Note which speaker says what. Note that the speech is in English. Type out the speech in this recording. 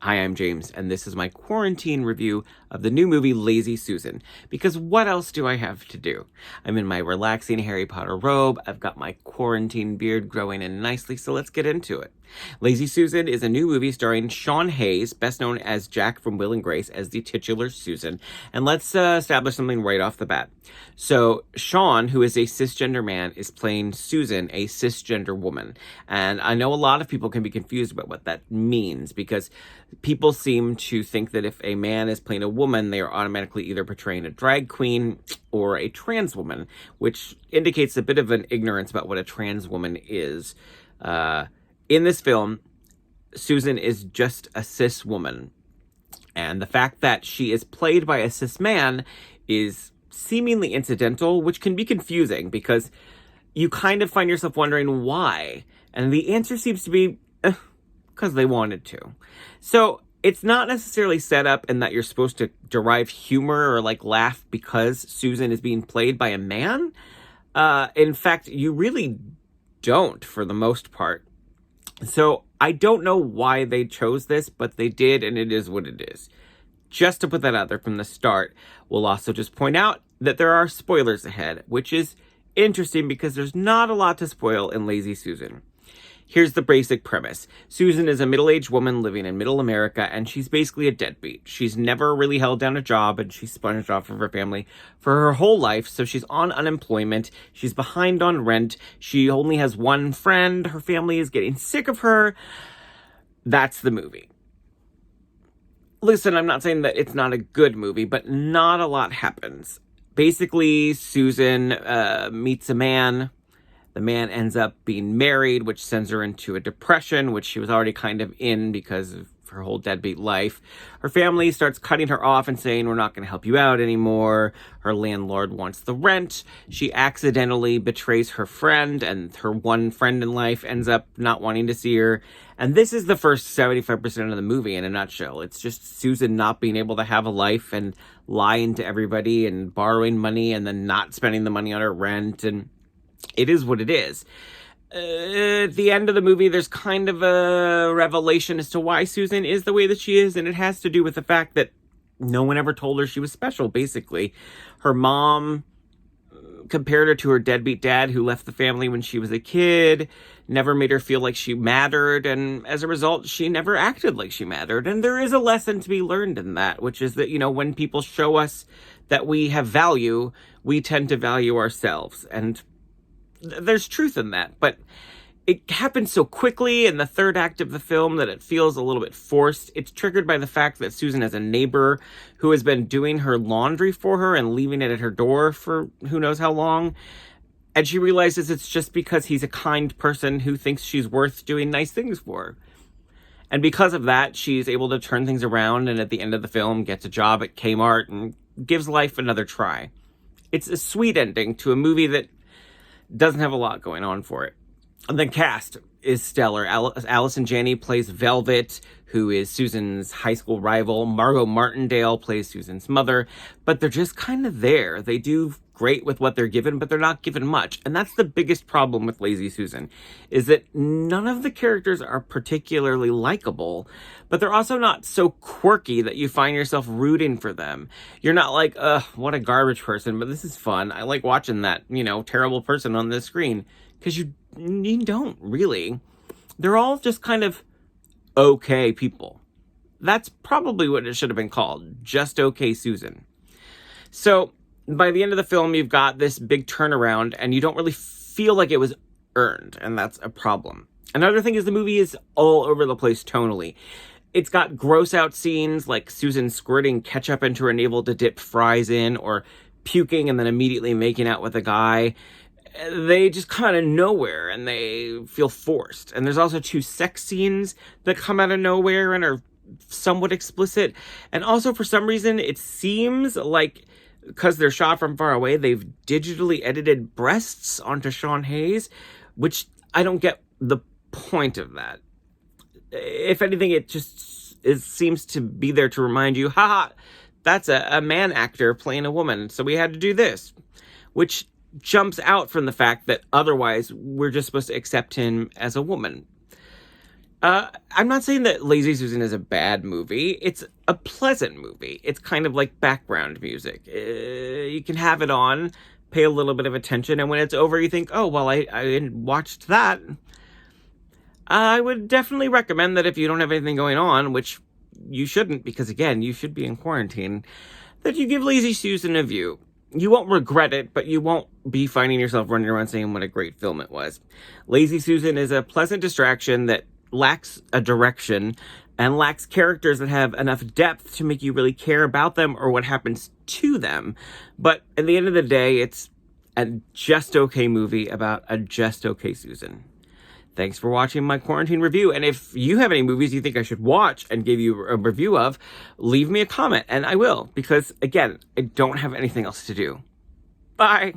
Speaker 1: Hi, I'm James, and this is my quarantine review of the new movie Lazy Susan, because what else do I have to do? I'm in my relaxing Harry Potter robe, I've got my quarantine beard growing in nicely, so let's get into it. Lazy Susan is a new movie starring Sean Hayes, best known as Jack from Will and Grace, as the titular Susan, and let's establish something right off the bat. So, Sean, who is a cisgender man, is playing Susan, a cisgender woman, and I know a lot of people can be confused about what that means, because people seem to think that if a man is playing a woman, they are automatically either portraying a drag queen or a trans woman, which indicates a bit of an ignorance about what a trans woman is. In this film, Susan is just a cis woman, and the fact that she is played by a cis man is seemingly incidental, which can be confusing because you kind of find yourself wondering why, and the answer seems to be because they wanted to. So it's not necessarily set up in that you're supposed to derive humor or like laugh because Susan is being played by a man. In fact, you really don't for the most part. So I don't know why they chose this, but they did, and it is what it is. Just to put that out there from the start, we'll also just point out that there are spoilers ahead, which is interesting because there's not a lot to spoil in Lazy Susan. Here's the basic premise. Susan is a middle-aged woman living in middle America, and she's basically a deadbeat. She's never really held down a job, and she's sponged off of her family for her whole life, so she's on unemployment. She's behind on rent. She only has one friend. Her family is getting sick of her. That's the movie. Listen, I'm not saying that it's not a good movie, but not a lot happens. Basically, Susan meets a man. The man ends up being married, which sends her into a depression, which she was already kind of in because of her whole deadbeat life. Her family starts cutting her off and saying, we're not going to help you out anymore. Her landlord wants the rent. She accidentally betrays her friend, and her one friend in life ends up not wanting to see her. And this is the first 75% of the movie in a nutshell. It's just Susan not being able to have a life and lying to everybody and borrowing money and then not spending the money on her rent, and it is what it is. At the end of the movie, there's kind of a revelation as to why Susan is the way that she is, and it has to do with the fact that no one ever told her she was special, basically. Her mom compared her to her deadbeat dad who left the family when she was a kid, never made her feel like she mattered, and as a result, she never acted like she mattered. And there is a lesson to be learned in that, which is that, when people show us that we have value, we tend to value ourselves, and there's truth in that, but it happens so quickly in the third act of the film that it feels a little bit forced. It's triggered by the fact that Susan has a neighbor who has been doing her laundry for her and leaving it at her door for who knows how long. And she realizes it's just because he's a kind person who thinks she's worth doing nice things for. And because of that, she's able to turn things around, and at the end of the film gets a job at Kmart and gives life another try. It's a sweet ending to a movie that doesn't have a lot going on for it. And the cast is stellar. Allison Janney plays Velvet, who is Susan's high school rival. Margot Martindale plays Susan's mother. But they're just kind of there. They do great with what they're given, but they're not given much. And that's the biggest problem with Lazy Susan, is that none of the characters are particularly likable, but they're also not so quirky that you find yourself rooting for them. You're not like, what a garbage person, but this is fun. I like watching that, terrible person on the screen. Because you don't really. They're all just kind of okay people. That's probably what it should have been called. Just okay Susan. So by the end of the film, you've got this big turnaround, and you don't really feel like it was earned, and that's a problem. Another thing is the movie is all over the place tonally. It's got gross out scenes like Susan squirting ketchup into her navel to dip fries in, or puking and then immediately making out with a guy. They just come out of nowhere, and they feel forced. And there's also 2 sex scenes that come out of nowhere and are somewhat explicit. And also, for some reason, it seems like, because they're shot from far away, they've digitally edited breasts onto Sean Hayes, which I don't get the point of that. If anything, it seems to be there to remind you, haha, that's a man actor playing a woman, so we had to do this. Which jumps out from the fact that otherwise we're just supposed to accept him as a woman. I'm not saying that Lazy Susan is a bad movie. It's a pleasant movie. It's kind of like background music. You can have it on, pay a little bit of attention, and when it's over, you think, oh, well, I watched that. I would definitely recommend that if you don't have anything going on, which you shouldn't, because again, you should be in quarantine, that you give Lazy Susan a view. You won't regret it, but you won't be finding yourself running around saying what a great film it was. Lazy Susan is a pleasant distraction that lacks a direction and lacks characters that have enough depth to make you really care about them or what happens to them. But at the end of the day, it's a just okay movie about a just okay Susan. Thanks for watching my quarantine review. And if you have any movies you think I should watch and give you a review of, leave me a comment and I will, because again, I don't have anything else to do. Bye.